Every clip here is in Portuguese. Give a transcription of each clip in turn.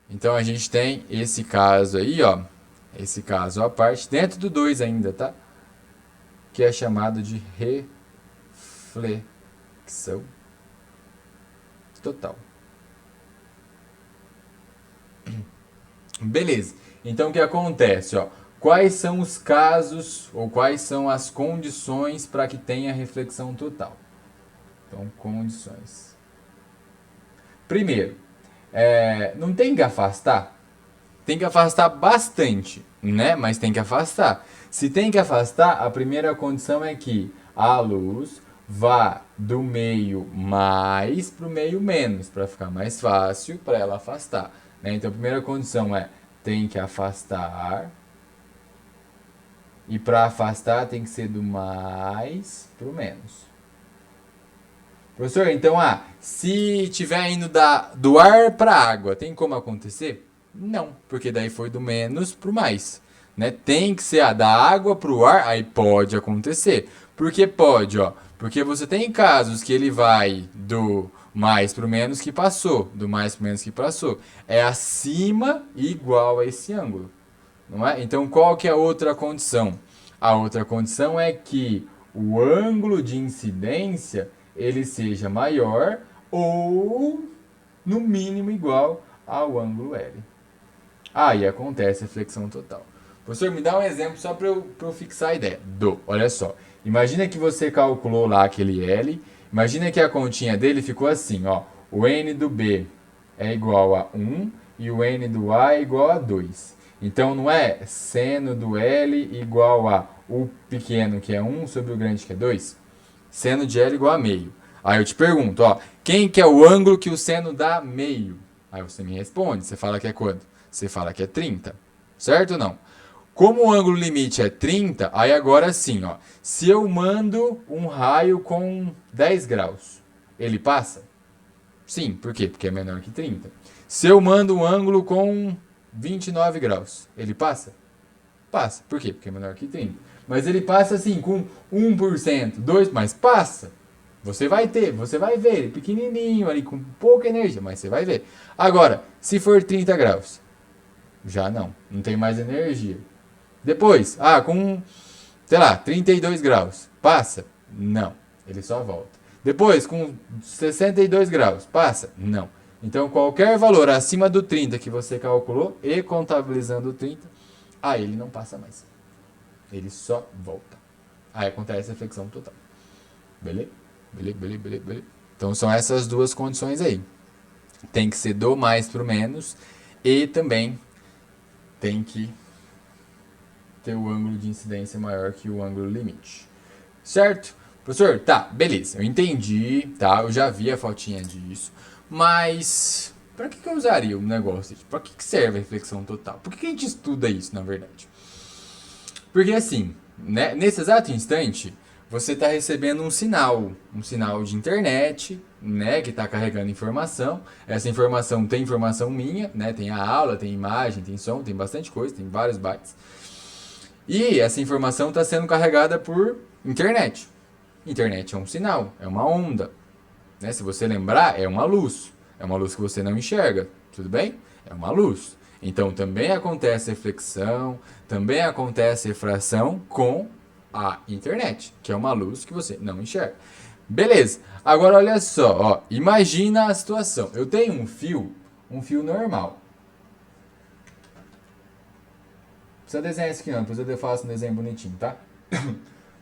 Então a gente tem esse caso aí, ó. Esse caso à parte, dentro do 2 ainda, tá? Que é chamado de reflexão total. Beleza. Então o que acontece, ó? Quais são os casos ou quais são as condições para que tenha reflexão total? Então, condições. Primeiro, não tem que afastar? Tem que afastar bastante, né? Mas tem que afastar. Se tem que afastar, a primeira condição é que a luz vá do meio mais para o meio menos, para ficar mais fácil para ela afastar. Né? Então a primeira condição é tem que afastar. E para afastar tem que ser do mais para o menos. Professor, então, se tiver indo do ar para a água, tem como acontecer? Não, porque daí foi do menos para o mais. Né? Tem que ser da água para o ar, aí pode acontecer. Por que pode? Ó? Porque você tem casos que ele vai do mais para o menos que passou, do mais para o menos que passou. É acima e igual a esse ângulo. Não é? Então, qual que é a outra condição? A outra condição é que o ângulo de incidência ele seja maior ou no mínimo igual ao ângulo L. Aí acontece a flexão total. Professor, me dá um exemplo só para eu fixar a ideia. Olha só. Imagina que você calculou lá aquele L. Imagina que a continha dele ficou assim, ó. O N do B é igual a 1 e o N do A é igual a 2. Então não é seno do L igual a o pequeno que é 1 sobre o grande que é 2? Seno de L igual a meio. Aí eu te pergunto, ó, quem que é o ângulo que o seno dá meio? Aí você me responde, você fala que é quanto? Você fala que é 30, certo ou não? Como o ângulo limite é 30, aí agora sim, ó, se eu mando um raio com 10 graus, ele passa? Sim, por quê? Porque é menor que 30. Se eu mando um ângulo com 29 graus, ele passa? Passa. Por quê? Porque é menor que 30. Mas ele passa assim, com 1%, 2%, mas passa. Você vai ver, ele pequenininho ali, com pouca energia, mas você vai ver. Agora, se for 30 graus, já não tem mais energia. Depois, com, sei lá, 32 graus, passa? Não, ele só volta. Depois, com 62 graus, passa? Não. Então, qualquer valor acima do 30 que você calculou, e contabilizando o 30, aí ele não passa mais. Ele só volta. Aí acontece a flexão total. Beleza? Beleza. Então são essas duas condições aí. Tem que ser do mais pro menos e também tem que ter o ângulo de incidência maior que o ângulo limite. Certo? Professor, tá, beleza. Eu entendi, tá? Eu já vi a fotinha disso. Mas para que eu usaria um negócio? Para que serve a reflexão total? Por que a gente estuda isso, na verdade? Porque assim, né, nesse exato instante, você está recebendo um sinal de internet, né, que está carregando informação. Essa informação tem informação minha, né, tem a aula, tem imagem, tem som, tem bastante coisa, tem vários bytes. E essa informação está sendo carregada por internet. Internet é um sinal, é uma onda. Né? Se você lembrar, é uma luz. É uma luz que você não enxerga, tudo bem? É uma luz. Então também acontece reflexão, também acontece refração com a internet, que é uma luz que você não enxerga. Beleza. Agora olha só, ó, imagina a situação. Eu tenho um fio normal. Precisa desenhar isso aqui não, depois eu faço um desenho bonitinho, tá?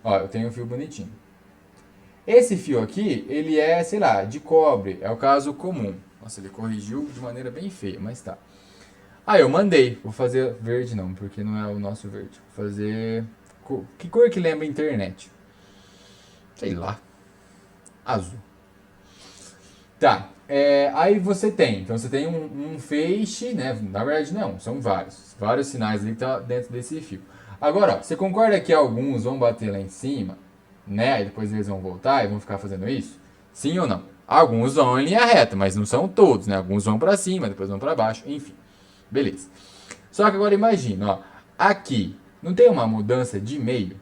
Ó, eu tenho um fio bonitinho. Esse fio aqui, ele é, sei lá, de cobre, é o caso comum. Nossa, ele corrigiu de maneira bem feia, mas tá. Eu mandei, vou fazer verde não, porque não é o nosso verde. Vou fazer, que cor que lembra a internet? Sei lá, azul. Tá, aí você tem, então você tem um feixe, né? Na verdade não, são vários sinais ali que tá dentro desse fio. Agora, ó, você concorda que alguns vão bater lá em cima, né? E depois eles vão voltar e vão ficar fazendo isso? Sim ou não? Alguns vão em linha reta, mas não são todos, né? Alguns vão para cima, depois vão para baixo, enfim. Beleza. Só que agora imagina, ó, aqui não tem uma mudança de meio?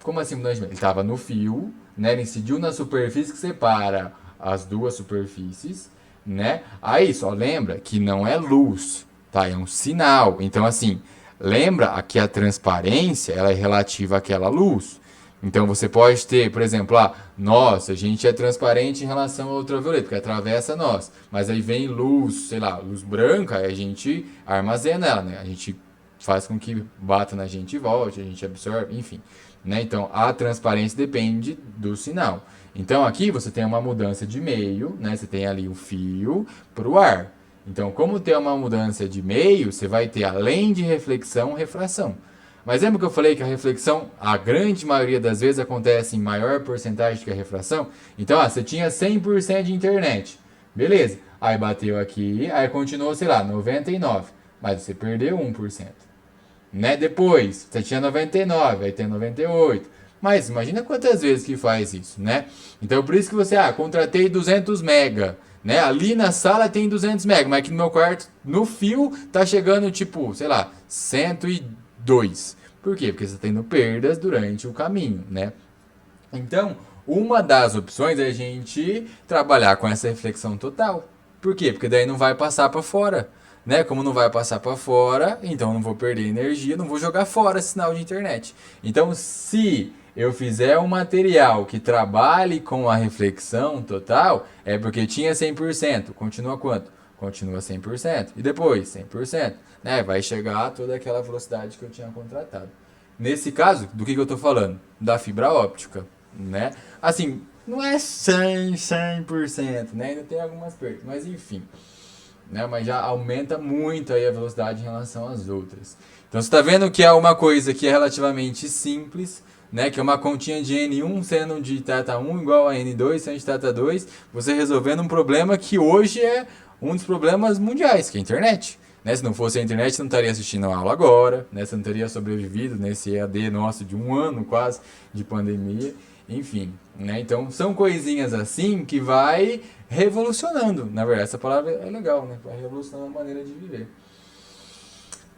Como assim mudança de meio? Ele estava no fio, né? Ele incidiu na superfície que separa as duas superfícies, né? Aí só lembra que não é luz, tá? É um sinal. Então assim, lembra que a transparência ela é relativa àquela luz. Então você pode ter, por exemplo, nossa, a gente é transparente em relação ao ultravioleta, porque atravessa nós. Mas aí vem luz, sei lá, luz branca, aí a gente armazena ela, né? A gente faz com que bata na gente e volte, a gente absorve, enfim. Né? Então a transparência depende do sinal. Então aqui você tem uma mudança de meio, né? Você tem ali o fio para o ar. Então, como tem uma mudança de meio, você vai ter além de reflexão, refração. Mas lembra que eu falei que a reflexão, a grande maioria das vezes, acontece em maior porcentagem que a refração? Então, você tinha 100% de internet. Beleza. Aí bateu aqui, aí continuou, sei lá, 99%. Mas você perdeu 1%. Né? Depois, você tinha 99%, aí tem 98%. Mas imagina quantas vezes que faz isso, né? Então, por isso que você, contratei 200 mega. Né? Ali na sala tem 200 mega, mas aqui no meu quarto, no fio, tá chegando tipo, sei lá, 102. Por quê? Porque você está tendo perdas durante o caminho, né? Então, uma das opções é a gente trabalhar com essa reflexão total. Por quê? Porque daí não vai passar para fora. Né? Como não vai passar para fora, então não vou perder energia, não vou jogar fora sinal de internet. Então, se eu fizer um material que trabalhe com a reflexão total, é porque tinha 100%. Continua quanto? Continua 100%. E depois, 100%. Né? Vai chegar a toda aquela velocidade que eu tinha contratado. Nesse caso, do que eu estou falando? Da fibra óptica. Né? Assim, não é 100%, né? Ainda tem algumas perdas, mas enfim. Né? Mas já aumenta muito aí a velocidade em relação às outras. Então você está vendo que é uma coisa que é relativamente simples, né? Que é uma continha de N1 sendo de θ1 igual a N2 sendo de θ2, você resolvendo um problema que hoje é um dos problemas mundiais, que é a internet. Né? Se não fosse a internet, você não estaria assistindo a aula agora, né? Você não teria sobrevivido nesse EAD nosso de 1 ano quase de pandemia. Enfim, né? Então são coisinhas assim que vai revolucionando. Na verdade, essa palavra é legal, né? Vai revolucionando a maneira de viver.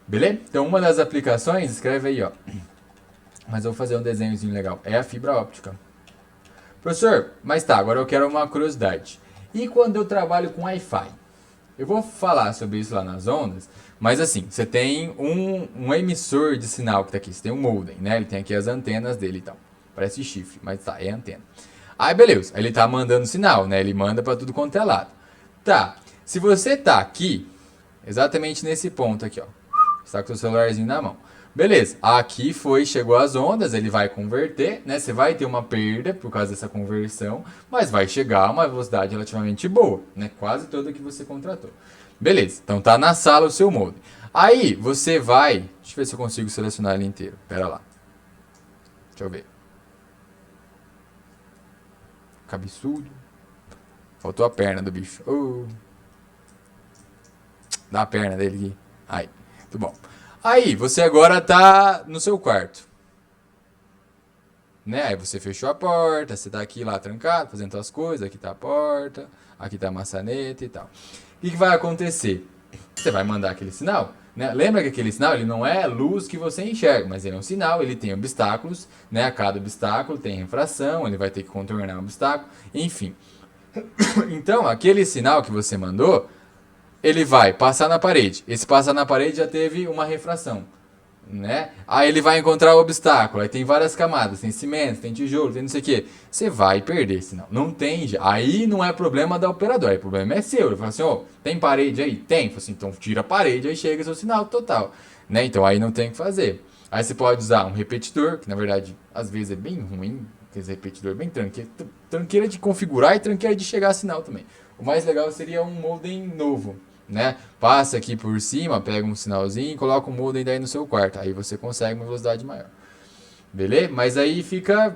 Beleza? Então uma das aplicações, escreve aí, ó. Mas eu vou fazer um desenhozinho legal. É a fibra óptica. Professor, mas tá, agora eu quero uma curiosidade. E quando eu trabalho com Wi-Fi? Eu vou falar sobre isso lá nas ondas, mas assim, você tem um emissor de sinal que tá aqui, você tem um modem, né? Ele tem aqui as antenas dele e tal. Parece chifre, mas tá, é antena. Aí beleza, ele tá mandando sinal, né? Ele manda para tudo quanto é lado. Tá, se você tá aqui, exatamente nesse ponto aqui, ó. Você tá com o seu celularzinho na mão. Beleza, aqui chegou as ondas, ele vai converter, né? Você vai ter uma perda por causa dessa conversão, mas vai chegar a uma velocidade relativamente boa, né? Quase toda que você contratou. Beleza, então tá na sala o seu modem. Aí você vai, deixa eu ver se eu consigo selecionar ele inteiro. Pera lá. Deixa eu ver. Cabeçudo. Faltou a perna do bicho. Dá a perna dele aqui. Aí, muito bom. Aí, você agora tá no seu quarto. Né? Aí você fechou a porta, você tá aqui lá trancado, fazendo suas coisas, aqui tá a porta, aqui tá a maçaneta e tal. O que vai acontecer? Você vai mandar aquele sinal, né? Lembra que aquele sinal ele não é luz que você enxerga, mas ele é um sinal, ele tem obstáculos, né? A cada obstáculo tem refração, ele vai ter que contornar o obstáculo, enfim. Então, aquele sinal que você mandou, ele vai passar na parede. Esse passar na parede já teve uma refração. Né? Aí ele vai encontrar o obstáculo, aí tem várias camadas, tem cimento, tem tijolo, tem não sei o que. Você vai perder sinal. Não tem. Aí não é problema da operadora, aí o problema é seu. Ele fala assim: tem parede aí? Tem. Assim, então tira a parede, aí chega seu sinal total. Né? Então aí não tem o que fazer. Aí você pode usar um repetidor, que na verdade às vezes é bem ruim, esse repetidor bem tranqueira de configurar e tranqueira de chegar a sinal também. O mais legal seria um modem novo. Né? Passa aqui por cima, pega um sinalzinho e coloca um modem daí no seu quarto. Aí você consegue uma velocidade maior. Beleza? Mas aí fica...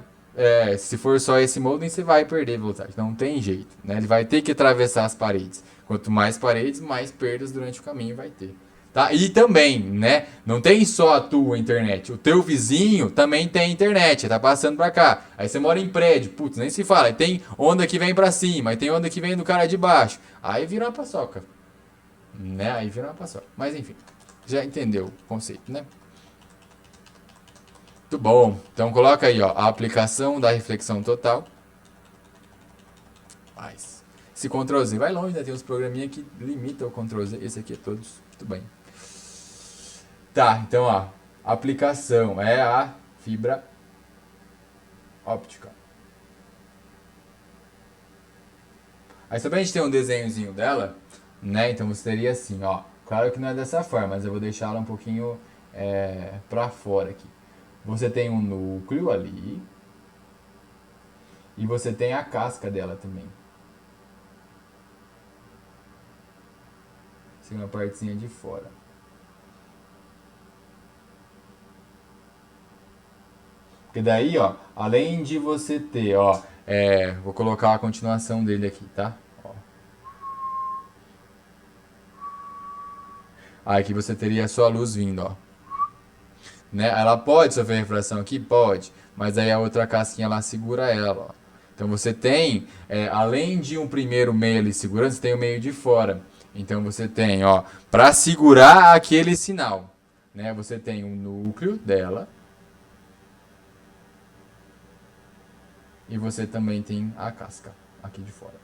se for só esse modem, você vai perder velocidade. Não tem jeito. Né? Ele vai ter que atravessar as paredes. Quanto mais paredes, mais perdas durante o caminho vai ter. Tá? E também, né? Não tem só a tua internet. O teu vizinho também tem internet. Tá passando pra cá. Aí você mora em prédio. Putz, nem se fala. Aí tem onda que vem pra cima. Aí tem onda que vem do cara de baixo. Aí vira uma paçoca. Né? Aí vira uma paçoca. Mas enfim, já entendeu o conceito, né? Muito bom. Então coloca aí, ó, a aplicação da reflexão total. Mas esse Ctrl Z vai longe, né? Tem uns programinha que limitam o Ctrl Z. Esse aqui é todos. Muito bem. Tá, então ó, a aplicação é a fibra óptica. Aí só pra gente ter um desenhozinho dela, né? Então você teria assim, ó. Claro que não é dessa forma, mas eu vou deixar ela um pouquinho pra fora aqui. Você tem um núcleo ali. E você tem a casca dela também. Assim, uma partezinha de fora. Porque daí, ó, além de você ter, ó, vou colocar a continuação dele aqui, tá? Ó. Aí aqui você teria a sua luz vindo, ó. Né? Ela pode sofrer refração aqui? Pode. Mas aí a outra casquinha lá segura ela, ó. Então você tem, além de um primeiro meio ali segurando, você tem o meio de fora. Então você tem, ó, para segurar aquele sinal, né? Você tem o núcleo dela. E você também tem a casca aqui de fora.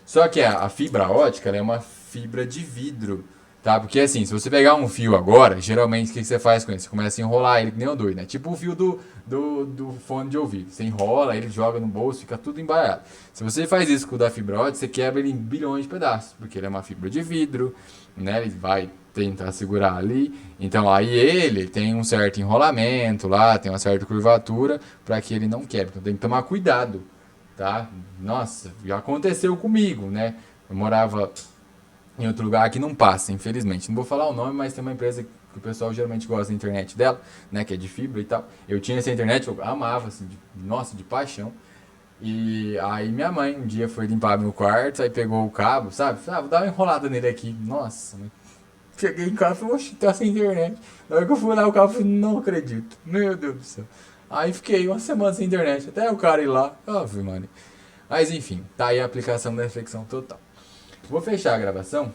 Só que a fibra ótica ela é uma fibra de vidro, tá? Porque assim, se você pegar um fio agora, geralmente o que você faz com ele? Você começa a enrolar ele que nem o doido, né? Tipo o fio do fone de ouvido. Você enrola, ele joga no bolso, fica tudo embaralhado. Se você faz isso com o da fibra ótica, você quebra ele em bilhões de pedaços, porque ele é uma fibra de vidro, né? Ele vai tentar segurar ali. Então aí ele tem um certo enrolamento lá, tem uma certa curvatura para que ele não quebre. Então tem que tomar cuidado, tá? Nossa, já aconteceu comigo, né? Eu morava em outro lugar que não passa, infelizmente. Não vou falar o nome, mas tem uma empresa que o pessoal geralmente gosta da internet dela, né? Que é de fibra e tal. Eu tinha essa internet, eu amava, assim, nossa, de paixão. E aí minha mãe um dia foi limpar meu quarto, aí pegou o cabo, sabe? Ah, vou dar uma enrolada nele aqui. Nossa, cheguei em casa e falei, oxe, tá sem internet. Na hora que eu fui lá, o cabo, eu falei, não acredito. Meu Deus do céu. Aí fiquei uma semana sem internet, até o cara ir lá. Óbvio, mano. Mas enfim, tá aí a aplicação da reflexão total. Vou fechar a gravação